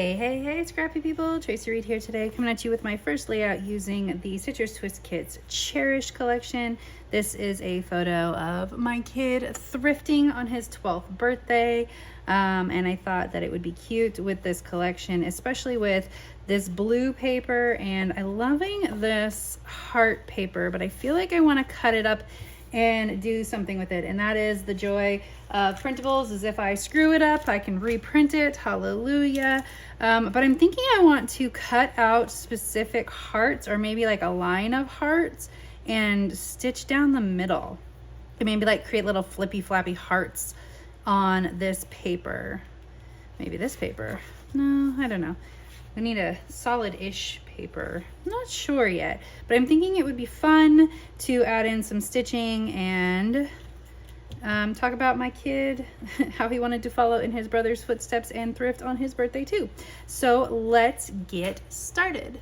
Hey, scrappy people. Tracy Reed here today, coming at you with my first layout using the Citrus Twist Kits Cherish collection. This is a photo of my kid thrifting on his 12th birthday, and I thought that it would be cute with this collection, especially with this blue paper, and I'm loving this heart paper, but I feel like I want to cut it up and do something with it, and that is the joy of printables. Is if I screw it up, I can reprint it. Hallelujah. But I'm thinking I want to cut out specific hearts, or maybe like a line of hearts, and stitch down the middle, and maybe like create little flippy floppy hearts on this paper. Maybe this paper. No, I don't know. We need a solid-ish paper. I'm not sure yet, but I'm thinking it would be fun to add in some stitching and talk about my kid, how he wanted to follow in his brother's footsteps and thrift on his birthday too. So let's get started.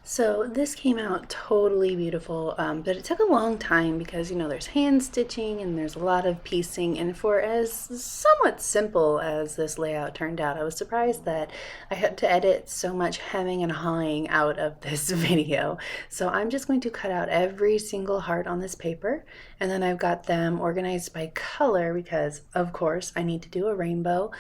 So this came out totally beautiful, but it took a long time because, there's hand stitching and there's a lot of piecing, and for as somewhat simple as this layout turned out, I was surprised that I had to edit so much hemming and hawing out of this video. So I'm just going to cut out every single heart on this paper, and then I've got them organized by color because, of course, I need to do a rainbow.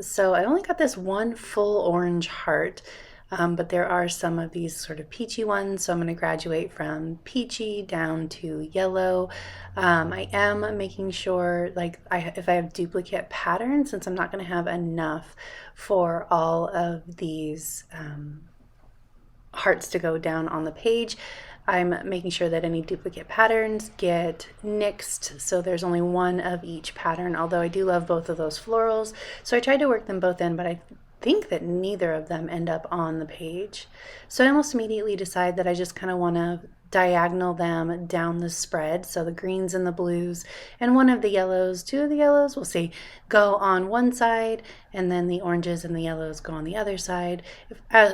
So I only got this one full orange heart. But there are some of these sort of peachy ones, so I'm going to graduate from peachy down to yellow. I am making sure, if I have duplicate patterns, since I'm not going to have enough for all of these hearts to go down on the page, I'm making sure that any duplicate patterns get nixed, so there's only one of each pattern, although I do love both of those florals. So I tried to work them both in, but I think that neither of them end up on the page. So I almost immediately decide that I just kind of want to diagonal them down the spread. So the greens and the blues and one of the yellows, two of the yellows, we'll see, go on one side, and then the oranges and the yellows go on the other side.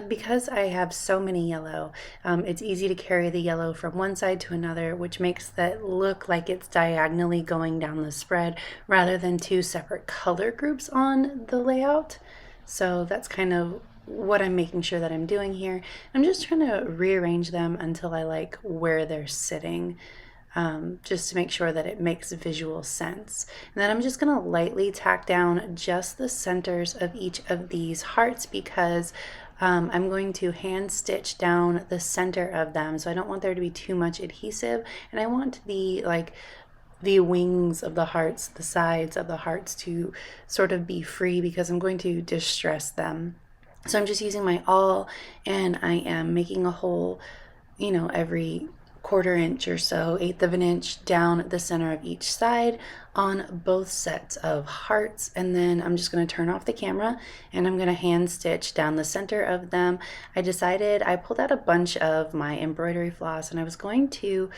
Because I have so many yellow, it's easy to carry the yellow from one side to another, which makes that look like it's diagonally going down the spread rather than two separate color groups on the layout. So that's kind of what I'm making sure that I'm doing here. I'm just trying to rearrange them until I like where they're sitting, just to make sure that it makes visual sense. And then I'm just going to lightly tack down just the centers of each of these hearts because I'm going to hand stitch down the center of them. So I don't want there to be too much adhesive, and I want the wings of the hearts, the sides of the hearts to sort of be free because I'm going to distress them. So I'm just using my awl, and I am making a hole, every quarter inch or so, eighth of an inch down the center of each side on both sets of hearts. And then I'm just going to turn off the camera and I'm going to hand stitch down the center of them. I pulled out a bunch of my embroidery floss, and I was going to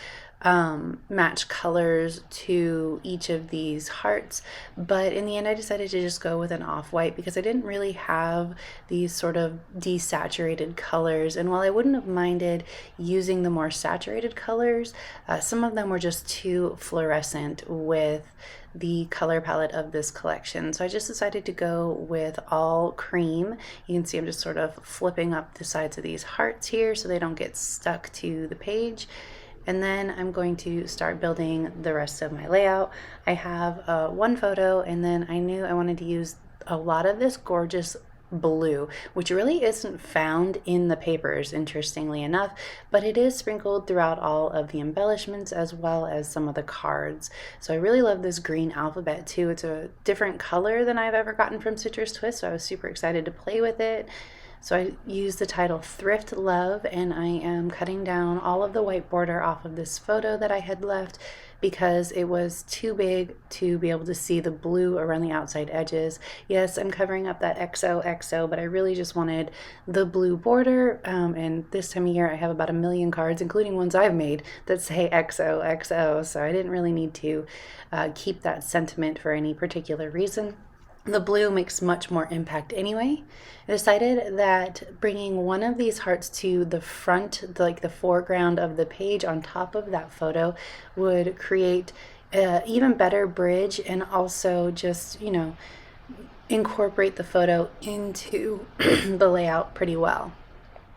match colors to each of these hearts, but in the end I decided to just go with an off-white because I didn't really have these sort of desaturated colors, and while I wouldn't have minded using the more saturated colors, some of them were just too fluorescent with the color palette of this collection. So I just decided to go with all cream. You can see I'm just sort of flipping up the sides of these hearts here so they don't get stuck to the page. And then I'm going to start building the rest of my layout. I have one photo, and then I knew I wanted to use a lot of this gorgeous blue, which really isn't found in the papers, interestingly enough, but it is sprinkled throughout all of the embellishments as well as some of the cards. So I really love this green alphabet too. It's a different color than I've ever gotten from Citrus Twist, so I was super excited to play with it. So I used the title Thrift Love, and I am cutting down all of the white border off of this photo that I had left because it was too big to be able to see the blue around the outside edges. Yes, I'm covering up that XOXO, but I really just wanted the blue border, and this time of year I have about 1 million cards, including ones I've made, that say XOXO, so I didn't really need to keep that sentiment for any particular reason. The blue makes much more impact anyway. I decided that bringing one of these hearts to the front, like the foreground of the page on top of that photo, would create an even better bridge, and also just, incorporate the photo into the layout pretty well.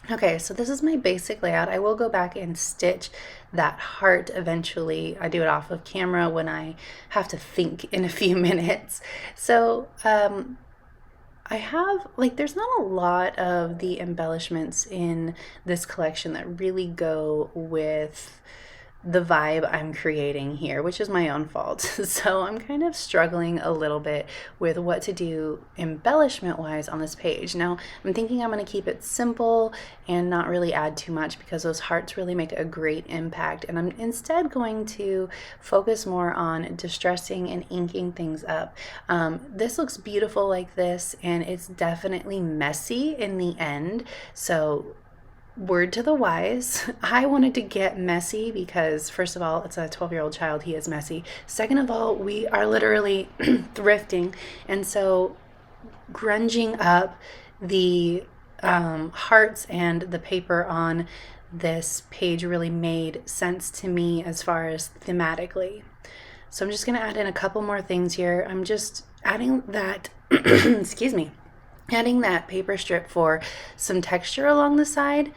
Okay, so this is my basic layout. I will go back and stitch that heart eventually. I do it off of camera when I have to think in a few minutes. So I have, like, there's not a lot of the embellishments in this collection that really go with the vibe I'm creating here, which is my own fault. So I'm kind of struggling a little bit with what to do embellishment wise on this page. Now I'm thinking I'm going to keep it simple and not really add too much because those hearts really make a great impact. And I'm instead going to focus more on distressing and inking things up. This looks beautiful like this, and it's definitely messy in the end. So word to the wise, I wanted to get messy because, first of all, it's a 12-year-old child. He is messy. Second of all, we are literally thrifting. And so grunging up the hearts and the paper on this page really made sense to me as far as thematically. So I'm just going to add in a couple more things here. I'm just adding that, excuse me, adding that paper strip for some texture along the side.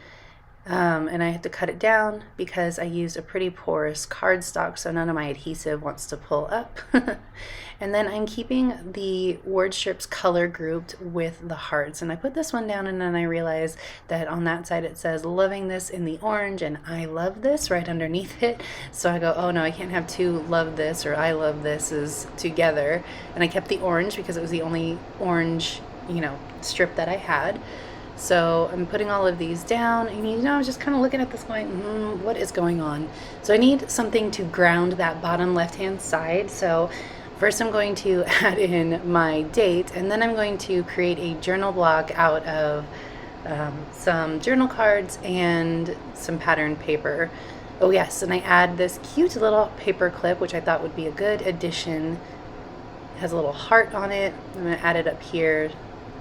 And I had to cut it down because I used a pretty porous cardstock, so none of my adhesive wants to pull up. And then I'm keeping the word strips color grouped with the hearts. And I put this one down, and then I realized that on that side it says loving this in the orange and I love this right underneath it. So I go, oh no, I can't have two love this or I love this is together. And I kept the orange because it was the only orange, strip that I had. So I'm putting all of these down, and I was just kind of looking at this going, what is going on? So I need something to ground that bottom left-hand side. So first I'm going to add in my date, and then I'm going to create a journal block out of some journal cards and some pattern paper. Oh yes, and I add this cute little paper clip, which I thought would be a good addition. It has a little heart on it. I'm going to add it up here,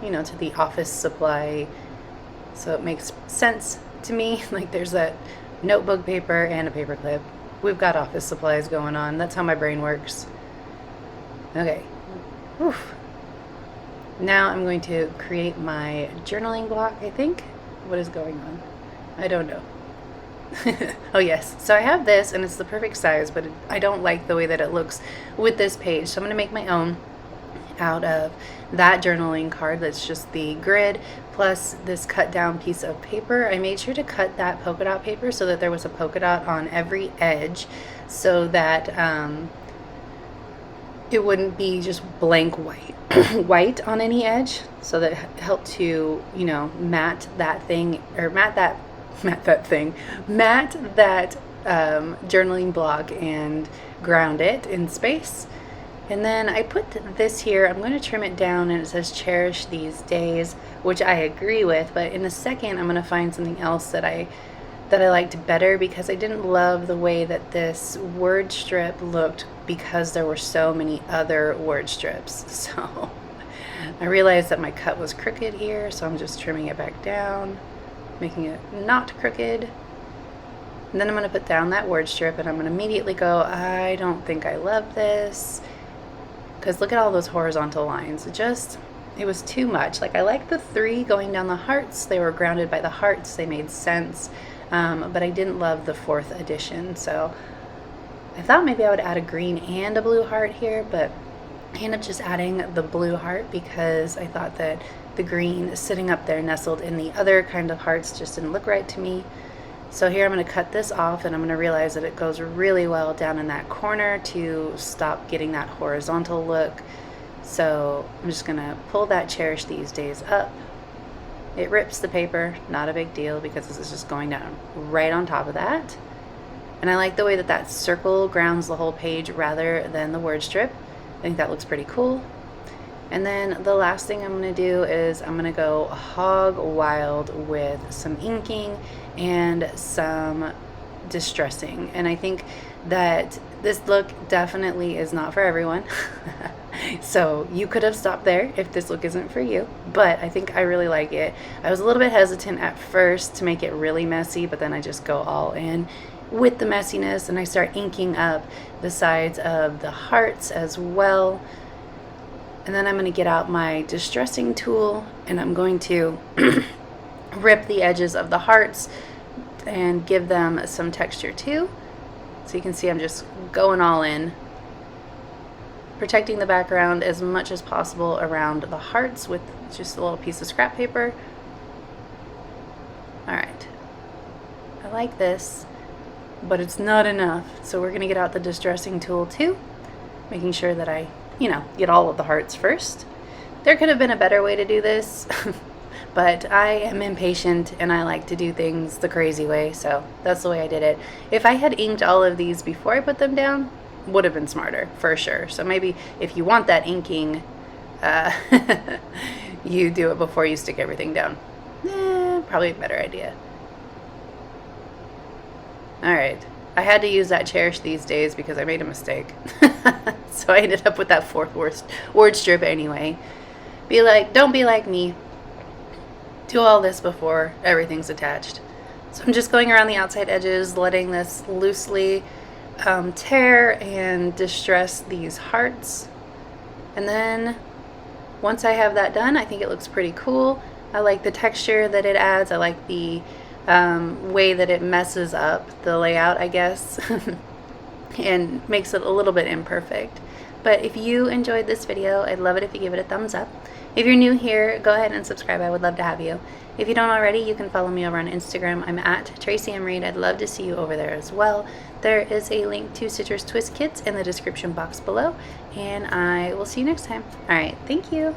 to the office supply. So it makes sense to me. Like there's that notebook paper and a paper clip. We've got office supplies going on. That's how my brain works. Okay. Whew. Now I'm going to create my journaling block, I think. What is going on? I don't know. Oh yes, so I have this and it's the perfect size, but I don't like the way that it looks with this page. So I'm going to make my own out of that journaling card that's just the grid plus this cut down piece of paper. I made sure to cut that polka dot paper so that there was a polka dot on every edge so that it wouldn't be just blank white white on any edge, so that helped to matte that journaling block and ground it in space. And then I put this here. I'm going to trim it down, and it says cherish these days, which I agree with, but in a second I'm going to find something else that I liked better because I didn't love the way that this word strip looked because there were so many other word strips. So I realized that my cut was crooked here, so I'm just trimming it back down, making it not crooked. And then I'm going to put down that word strip, and I'm going to immediately go, I don't think I love this. Because look at all those horizontal lines. It was too much. Like I like the 3 going down the hearts. They were grounded by the hearts. They made sense. But I didn't love the 4th addition. So I thought maybe I would add a green and a blue heart here, but I ended up just adding the blue heart because I thought that the green sitting up there nestled in the other kind of hearts just didn't look right to me. So here I'm going to cut this off, and I'm going to realize that it goes really well down in that corner to stop getting that horizontal look. So I'm just going to pull that cherish these days up. It rips the paper, not a big deal because this is just going down right on top of that. And I like the way that that circle grounds the whole page rather than the word strip. I think that looks pretty cool. And then the last thing I'm going to do is I'm going to go hog wild with some inking and some distressing. And I think that this look definitely is not for everyone. So you could have stopped there if this look isn't for you, but I think I really like it. I was a little bit hesitant at first to make it really messy, but then I just go all in with the messiness and I start inking up the sides of the hearts as well. And then I'm going to get out my distressing tool and I'm going to rip the edges of the hearts and give them some texture too. So you can see I'm just going all in, protecting the background as much as possible around the hearts with just a little piece of scrap paper. Alright, I like this, but it's not enough. So we're going to get out the distressing tool too, making sure that I, get all of the hearts first. There could have been a better way to do this, but I am impatient and I like to do things the crazy way, so that's the way I did it. If I had inked all of these before I put them down, would have been smarter, for sure. So maybe if you want that inking, you do it before you stick everything down. Probably a better idea. Alright, I had to use that Cherish these days because I made a mistake. So I ended up with that fourth word strip anyway. Don't be like me. Do all this before everything's attached. So I'm just going around the outside edges, letting this loosely tear and distress these hearts. And then once I have that done, I think it looks pretty cool. I like the texture that it adds. I like the way that it messes up the layout, I guess, and makes it a little bit imperfect. But if you enjoyed this video, I'd love it if you give it a thumbs up. If you're new here, go ahead and subscribe. I would love to have you. If you don't already, you can follow me over on Instagram. I'm at Tracy M. Reed. I'd love to see you over there as well. There is a link to Citrus Twist Kits in the description box below, and I will see you next time. All right, thank you.